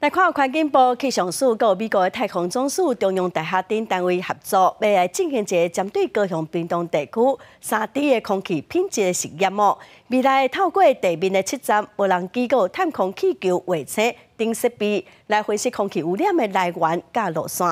来看环境部气象署跟美国的太空总署中央大学等单位合作，要来进行一个针对高雄屏东地区3D 的空气品质的实验哦。未来透过地面的测站、无人机构探空气球卫星等设备，来分析空气污染的来源甲路线。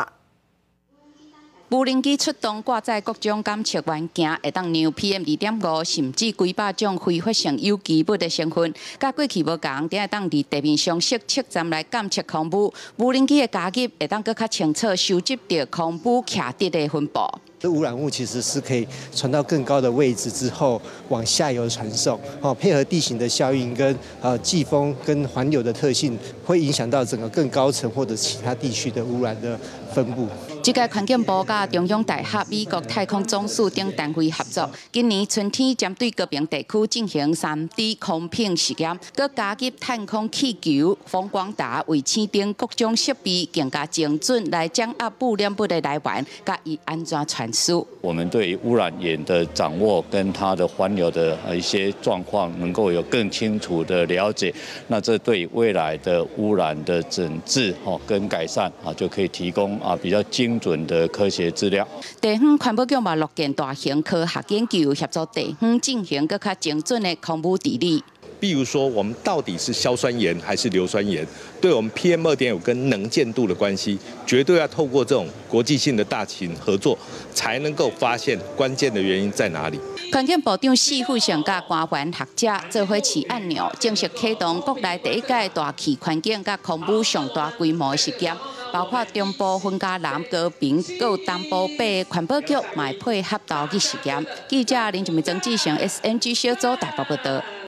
无人机出动，挂载各种监测元件，会当量 PM2.5，甚至几百种挥发性有机物的成分。甲过去无同，会当伫地面上设测站来监测空污。无人机的加入会当更较清楚收集到空污徛伫的分布。 这污染物其实是可以传到更高的位置之后往下游传送，配合地形的效应跟季风跟环流的特性，会影响到整个更高层或者其他地区的污染的分布。这个环境部甲中央大学、美国太空总署等单位合作，今年春天针对高屏地区进行3D 空品实验，佮加入探空气球、风光达、卫星等各种设备，更加精准来掌握污染物的来源，甲伊安怎传输。我们对于污染源的掌握跟它的环流的一些状况，能够有更清楚的了解。那这对未来的污染的整治跟改善就可以提供比较精准的科学资料。地方环保局嘛，落建大型科学研究，协助地方进行更加精准的空污治理。 比如说，我们到底是硝酸盐还是硫酸盐，对我们 PM2.5跟能见度的关系，绝对要透过这种国际性的大型合作，才能够发现关键的原因在哪里。环境部长施富成甲官员学者做伙起按钮，正式启动国内第一届大气环境甲空污上大规模的实验。 包括中部分家南高屏，还有东部北环保局，嘛配合到去实验。记者林俊明、曾志成 SNG 小组台北报道。